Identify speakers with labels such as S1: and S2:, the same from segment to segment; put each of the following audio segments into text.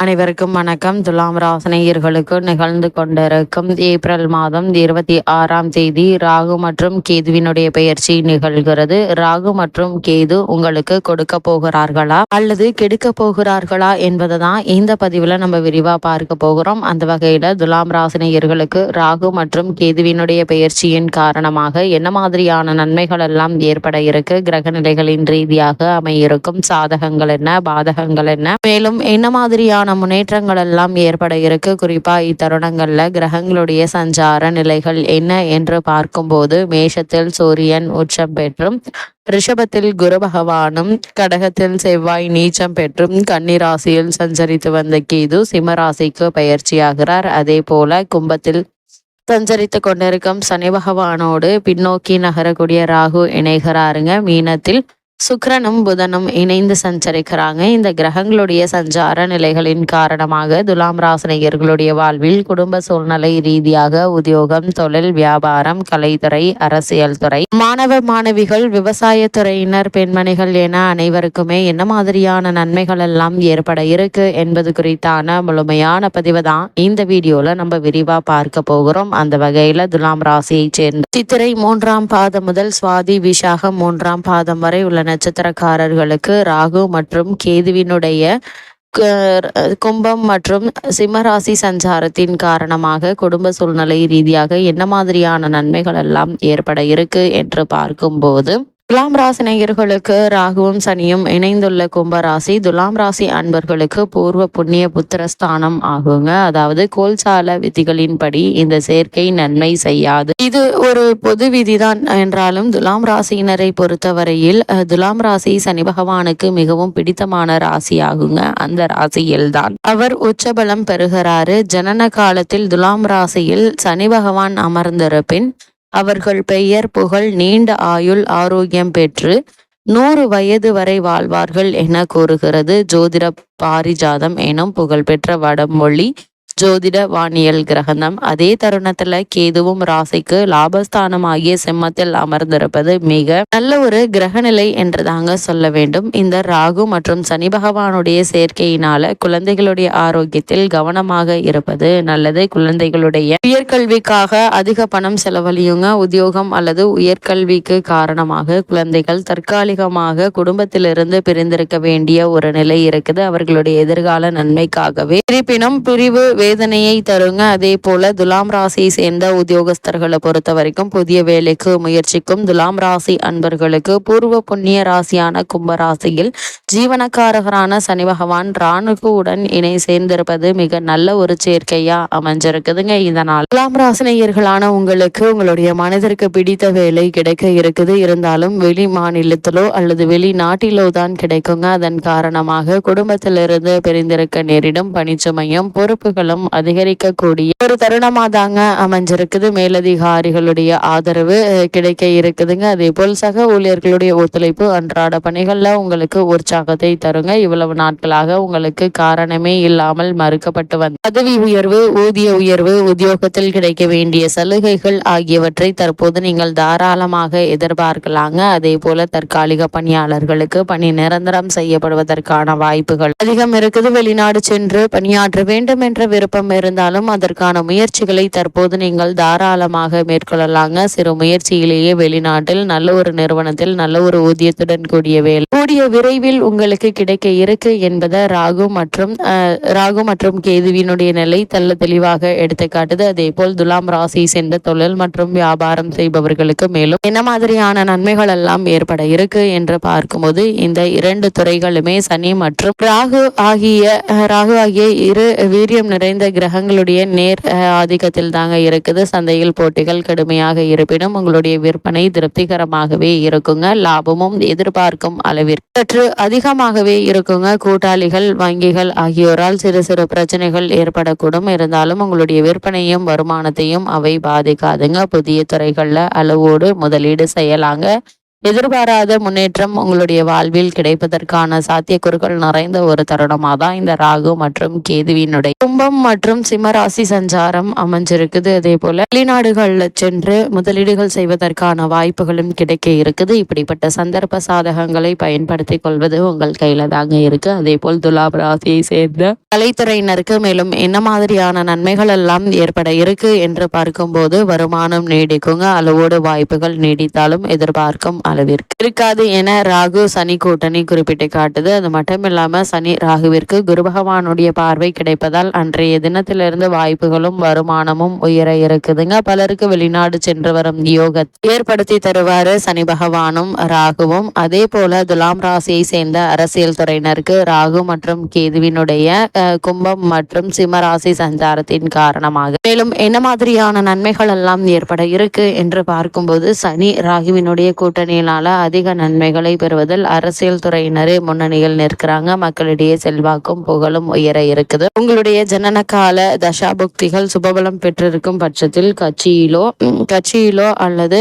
S1: அனைவருக்கும் வணக்கம். துலாம் ராசினியர்களுக்கு நிகழ்ந்து கொண்டிருக்கும் ஏப்ரல் மாதம் 26ஆம் தேதி ராகு மற்றும் கேதுவினுடைய பெயர்ச்சி நிகழ்கிறது. ராகு மற்றும் கேது உங்களுக்கு கொடுக்க போகிறார்களா அல்லது கெடுக்க போகிறார்களா என்பதை தான் இந்த பதிவுல நம்ம விரிவா பார்க்க போகிறோம். அந்த வகையில துலாம் ராசினியர்களுக்கு ராகு மற்றும் கேதுவினுடைய பெயர்ச்சியின் காரணமாக என்ன மாதிரியான நன்மைகள் எல்லாம் ஏற்பட இருக்கு, கிரக நிலைகளின் ரீதியாக அமையிருக்கும் சாதகங்கள் என்ன, பாதகங்கள் என்ன, மேலும் என்ன மாதிரியான முன்னேற்றங்கள் எல்லாம் ஏற்பட இருக்கு, குறிப்பா இத்தருணங்கள்ல கிரகங்களுடைய சஞ்சார நிலைகள் என்ன என்று பார்க்கும்போது மேஷத்தில் சூரியன் உச்சம் பெற்றும், ரிஷபத்தில் குரு பகவானும், கடகத்தில் செவ்வாய் நீச்சம் பெற்றும், கன்னிராசியில் சஞ்சரித்து வந்த கேது சிம்மராசிக்கு பயிற்சியாகிறார். அதே போல கும்பத்தில் சஞ்சரித்து கொண்டிருக்கும் சனி பகவானோடு பின்னோக்கி நகரக்கூடிய ராகு இணைகிறாருங்க. மீனத்தில் சுக்கிரனும் புதனும் இணைந்து சஞ்சரிக்கிறாங்க. இந்த கிரகங்களுடைய சஞ்சார நிலைகளின் காரணமாக துலாம் ராசினியர்களுடைய வாழ்வில் குடும்ப சூழ்நிலை ரீதியாக உத்தியோகம், தொழில், வியாபாரம், கலைத்துறை, அரசியல் துறை, மாணவ மாணவிகள், விவசாயத்துறையினர், பெண்மணிகள் என அனைவருக்குமே என்ன மாதிரியான நன்மைகள் எல்லாம் ஏற்பட இருக்கு என்பது குறித்தான முழுமையான பதிவை தான் இந்த வீடியோல நம்ம விரிவா பார்க்க போகிறோம். அந்த வகையில துலாம் ராசியை சேர்ந்த சித்திரை 3ஆம் பாதம் முதல் சுவாதி விசாகம் 3ஆம் பாதம் வரை உள்ள நட்சத்திரக்காரர்களுக்கு ராகு மற்றும் கேதுவினுடைய கும்பம் மற்றும் சிம்மராசி சஞ்சாரத்தின் காரணமாக குடும்ப சூழ்நிலை ரீதியாக என்ன மாதிரியான நன்மைகள் எல்லாம் ஏற்பட இருக்கு என்று பார்க்கும்போது, துலாம் ராசி நேயர்களுக்கு ராகுவும் சனியும் இணைந்துள்ள கும்பராசி துலாம் ராசி அன்பர்களுக்கு பூர்வ புண்ணிய புத்திரஸ்தானம் ஆகுங்க. அதாவது கோல்சால விதிகளின்படி இந்த சேர்க்கை நன்மை செய்யாது. இது ஒரு பொது விதிதான் என்றாலும் துலாம் ராசியினரை பொறுத்தவரையில் துலாம் ராசி சனி பகவானுக்கு மிகவும் பிடித்தமான ராசி ஆகுங்க. அந்த ராசியில்தான் அவர் உச்சபலம் பெறுகிறாரு. ஜனன காலத்தில் துலாம் ராசியில் சனி பகவான் அமர்ந்திருப்பின் அவர்கள் பெயர் புகழ் நீண்ட ஆயுள் ஆரோக்கியம் பெற்று 100 வயது வரை வாழ்வார்கள் என கூறுகிறது ஜோதிட பாரிஜாதம் எனும் புகழ்பெற்ற வடமொழி ஜோதிட வானியல் கிரகணம். அதே தருணத்துல கேதுவும் ராசிக்கு லாபஸ்தானம் ஆகிய சிம்மத்தில் அமர்ந்திருப்பது மிக நல்ல ஒரு கிரகநிலை என்று தாங்க சொல்ல வேண்டும். இந்த ராகு மற்றும் சனி பகவானுடைய சேர்க்கையினால குழந்தைகளுடைய ஆரோக்கியத்தில் கவனமாக இருப்பது நல்லது. குழந்தைகளுடைய உயர்கல்விக்காக அதிக பணம் செலவழியுங்க. உத்தியோகம் அல்லது உயர்கல்விக்கு காரணமாக குழந்தைகள் தற்காலிகமாக குடும்பத்திலிருந்து பிரிந்திருக்க வேண்டிய ஒரு நிலை இருக்குது. அவர்களுடைய எதிர்கால நன்மைக்காகவே. இருப்பினும் பிரிவு வேதனையை தருங்க. அதே போல துலாம் ராசியை சேர்ந்த உத்தியோகஸ்தர்களை பொறுத்த வரைக்கும் புதிய வேலைக்கு முயற்சிக்கும் துலாம் ராசி அன்பர்களுக்கு பூர்வ புண்ணிய ராசியான கும்பராசியில் ஜீவனக்காரகரான சனி பகவான் ராணுகுவுடன் இணை சேர்ந்திருப்பது மிக நல்ல ஒரு சேர்க்கையா அமைஞ்சிருக்குதுங்க. இதனால் துலாம் ராசினியர்களான உங்களுக்கு உங்களுடைய மனதிற்கு பிடித்த வேலை கிடைக்க இருக்குது. இருந்தாலும் வெளி மாநிலத்திலோ அல்லது வெளிநாட்டிலோ தான் கிடைக்குங்க. அதன் காரணமாக குடும்பத்திலிருந்து பிரிந்திருக்க நேரிடும். பணிச்சுமையும் பொறுப்புகளும் அதிகரிக்கக்கூடிய ஒரு தருணமா தாங்க அமைஞ்சிருக்குது. மேலதிகாரிகளுடைய ஆதரவு கிடைக்க இருக்குதுங்க. அதே போல் சக ஊழியர்களுடைய ஒத்துழைப்பு அன்றாட பணிகள்ல உங்களுக்கு உற்சாகத்தை தருங்க. இவ்வளவு நாட்களாக உங்களுக்கு காரணமே இல்லாமல் மறுக்கப்பட்டு வந்த பதவி உயர்வு, ஊதிய உயர்வு, உத்தியோகத்தில் கிடைக்க வேண்டிய சலுகைகள் ஆகியவற்றை தற்போது நீங்கள் தாராளமாக எதிர்பார்க்கலாங்க. அதே போல தற்காலிக பணியாளர்களுக்கு பணி நிரந்தரம் செய்யப்படுவதற்கான வாய்ப்புகள் அதிகம் இருக்குது. வெளிநாடு சென்று பணியாற்ற வேண்டும் என்ற விருப்பம் இருந்தாலும் அதற்கான முயற்சிகளை தற்போது நீங்கள் தாராளமாக மேற்கொள்ளலாங்க. சிறு முயற்சியிலேயே வெளிநாட்டில் நல்ல ஒரு நிறுவனத்தில் நல்ல ஒரு ஊதியத்துடன் கூடிய வேலை கூடிய விரைவில் உங்களுக்கு கிடைக்க இருக்கு என்பதை ராகு மற்றும் கேதுவினுடைய நிலை தெல்ல தெளிவாக எடுத்து காட்டுது. அதே போல் துலாம் ராசி சென்ற தொழில் மற்றும் வியாபாரம் செய்பவர்களுக்கு மேலும் என்ன மாதிரியான நன்மைகள் எல்லாம் ஏற்பட இருக்கு என்று பார்க்கும்போது இந்த 2 துறைகளுமே சனி மற்றும் ராகு ஆகிய இரு வீரியம் நிறைந்த கிரகங்களுடைய நேர் ஆதிக்கத்தில் தாங்க இருக்குது. சந்தையில் போட்டிகள் கடுமையாக இருப்பினும் உங்களுடைய விற்பனை திருப்திகரமாகவே இருக்குங்க. லாபமும் எதிர்பார்க்கும் அளவிற்கு சற்று அதிகமாகவே இருக்குங்க. கூட்டாளிகள், வங்கிகள் ஆகியோரால் சிறு சிறு பிரச்சனைகள் ஏற்படக்கூடும். இருந்தாலும் உங்களுடைய விற்பனையும் வருமானத்தையும் அவை பாதிக்காதுங்க. புதிய துறைகள்ல அளவோடு முதலீடு செய்யலாங்க. எதிர்பாராத முன்னேற்றம் உங்களுடைய வாழ்வில் கிடைப்பதற்கான சாத்தியக்கூறுகள் நிறைந்த ஒரு தருணமாக தான் இந்த ராகு மற்றும் கேதுவினுடைய கும்பம் மற்றும் சிம்மராசி சஞ்சாரம் அமைஞ்சிருக்குது. அதே போல வெளிநாடுகள்ல சென்று முதலீடுகள் செய்வதற்கான வாய்ப்புகளும் கிடைக்க இருக்குது. இப்படிப்பட்ட சந்தர்ப்ப சாதகங்களை பயன்படுத்திக் கொள்வது உங்கள் கையில தாங்க இருக்கு. அதே போல் துலாம் ராசியை சேர்ந்த கலைத்துறையினருக்கு மேலும் என்ன மாதிரியான நன்மைகள் எல்லாம் ஏற்பட இருக்கு என்று பார்க்கும்போது வருமானம் நீடிக்குங்க. அளவோடு வாய்ப்புகள் நீடித்தாலும் எதிர்பார்க்கும் அளவிற்கு இருக்காது என ராகு சனி கூட்டணி குறிப்பிட்டு காட்டுது. அது மட்டும் இல்லாம சனி ராகுவிற்கு குரு பகவானுடைய பார்வை கிடைப்பதால் அன்றைய தினத்திலிருந்து வாய்ப்புகளும் வருமானமும் உயர இருக்குதுங்க. பலருக்கு வெளிநாடு சென்று வரும் யோகத்தை ஏற்படுத்தி தருவாரு சனி பகவானும் ராகுவும். அதே போல துலாம் ராசியை சேர்ந்த அரசியல் துறையினருக்கு ராகு மற்றும் கேதுவினுடைய கும்பம் மற்றும் சிம்ம ராசி சஞ்சாரத்தின் காரணமாக மேலும் என்ன மாதிரியான நன்மைகள் எல்லாம் ஏற்பட இருக்கு என்று பார்க்கும்போது சனி ராகுவினுடைய கூட்டணியினால அதிக நன்மைகளை பெறுவதில் அரசியல் துறையினரே முன்னணியில் நிற்கிறாங்க. மக்களிடையே செல்வாக்கும் புகழும் உயர இருக்குது. உங்களுடைய ஜனன கால தசாபுக்திகள் சுபபலம் பெற்றிருக்கும் பட்சத்தில் கட்சியிலோ அல்லது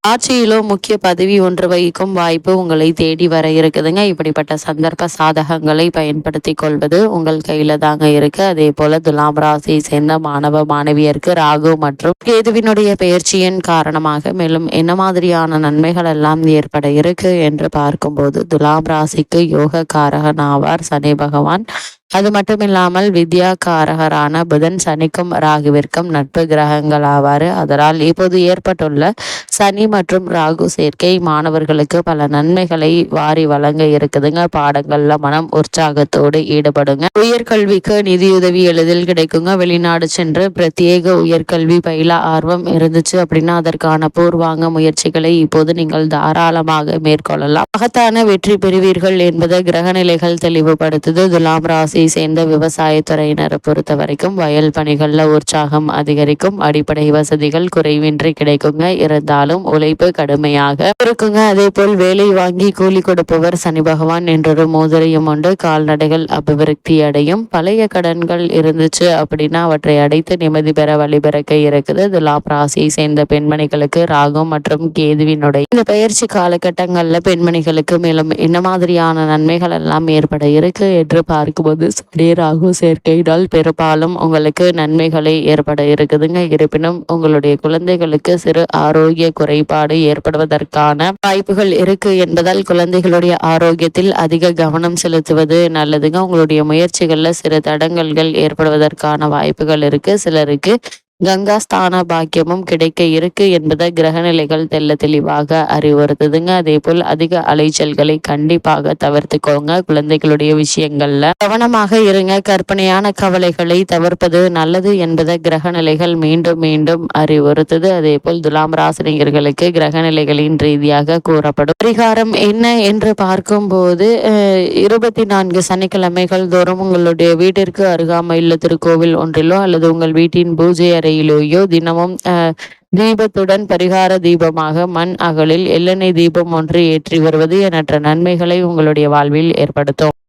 S1: ஆட்சியிலோ முக்கிய பதவி ஒன்று வகிக்கும் வாய்ப்பு உங்களை தேடி வர இருக்குதுங்க. இப்படிப்பட்ட சந்தர்ப்ப சாதகங்களை பயன்படுத்தி கொள்வது உங்கள் கையில தாங்க இருக்கு. அதே போல துலாம் ராசியை சேர்ந்த மாணவ மாணவியருக்கு ராகு மற்றும் கேதுவினுடைய பெயர்ச்சியின் காரணமாக மேலும் என்ன மாதிரியான நன்மைகள் எல்லாம் ஏற்பட இருக்கு என்று பார்க்கும்போது துலாம் ராசிக்கு யோக காரகன் ஆவார் சனி பகவான். அது மட்டும் இல்லாமல் வித்யா காரகரான புதன் சனிக்கும் ராகுவிற்கும் நட்பு கிரகங்கள் ஆவாரு. அதனால் இப்போது ஏற்பட்டுள்ள சனி மற்றும் ராகு சேர்க்கை மாணவர்களுக்கு பல நன்மைகளை வாரி வழங்க இருக்குதுங்க. பாடங்கள்ல மனம் உற்சாகத்தோடு ஈடுபடுங்க. உயர்கல்விக்கு நிதியுதவி எளிதில் கிடைக்குங்க. வெளிநாடு சென்று பிரத்யேக உயர்கல்வி பயில ஆர்வம் இருந்துச்சு அப்படின்னா அதற்கான பூர்வாங்க முயற்சிகளை இப்போது நீங்கள் தாராளமாக மேற்கொள்ளலாம். மகத்தான வெற்றி பெறுவீர்கள் என்பதை கிரகநிலைகள் தெளிவுபடுத்துது. துலாம் ராசியை சேர்ந்த விவசாயத்துறையினரை பொறுத்த வரைக்கும் வயல் பணிகள்ல உற்சாகம் அதிகரிக்கும். அடிப்படை வசதிகள் குறைவின்றி கிடைக்குங்க. இருந்தாலும் உழைப்பு கடுமையாக இருக்குங்க. அதே போல் வேலை வாங்கி கூலி கொடுப்பவர் சனி பகவான் என்றொரு மோதிரையும் உண்டு. கால்நடைகள் அபிவிருத்தி அடையும். பழைய கடன்கள் இருந்துச்சு அப்படின்னா அவற்றை அடைத்து நிம்மதி பெற வழிபிறக்க இருக்குது. துலாம் ராசியை சேர்ந்த பெண்மணிகளுக்கு ராகு மற்றும் கேதுவினுடைய இந்த பயிற்சி காலகட்டங்கள்ல பெண்மணிகளுக்கு மேலும் என்ன மாதிரியான நன்மைகள் எல்லாம் ஏற்பட இருக்கு என்று பார்க்கும்போது சனி ராகு சேர்க்கையினால் பெரும்பாலும் உங்களுக்கு நன்மைகளை ஏற்பட இருக்குதுங்க. இருப்பினும் உங்களுடைய குழந்தைகளுக்கு சிறு ஆரோக்கிய குறைபாடு ஏற்படுவதற்கான வாய்ப்புகள் இருக்கு என்பதால் குழந்தைகளுடைய ஆரோக்கியத்தில் அதிக கவனம் செலுத்துவது நல்லதுங்க. உங்களுடைய முயற்சிகள்ல சிறு தடங்கல்கள் ஏற்படுவதற்கான வாய்ப்புகள் இருக்கு. சிலருக்கு கங்கா ஸ்தான பாக்கியமும் கிடைக்க இருக்கு என்பதை கிரகநிலைகள் தெல்ல தெளிவாக அறிவுறுத்துதுங்க. அதே போல் அதிக அலைச்சல்களை கண்டிப்பாக தவிர்த்துக்கோங்க. குழந்தைகளுடைய விஷயங்கள்ல கவனமாக இருங்க. கற்பனையான கவலைகளை தவிர்ப்பது நல்லது என்பதை கிரகநிலைகள் மீண்டும் மீண்டும் அறிவுறுத்துது. அதே போல் துலாம் ராசினியர்களுக்கு கிரகநிலைகளின் ரீதியாக கூறப்படும் பரிகாரம் என்ன என்று பார்க்கும்போது 24 சனிக்கிழமைகள் தோறும் உங்களுடைய வீட்டிற்கு அருகாமையில் திருக்கோவில் ஒன்றிலோ அல்லது உங்கள் வீட்டின் பூஜை அறையிலேயோ தினமும் தீபத்துடன் பரிகார தீபமாக மண் அகலில் எள்ளெண்ணெய் தீபம் ஒன்று ஏற்றி வருவது எண்ணற்ற நன்மைகளை உங்களுடைய வாழ்வில் ஏற்படுத்தும்.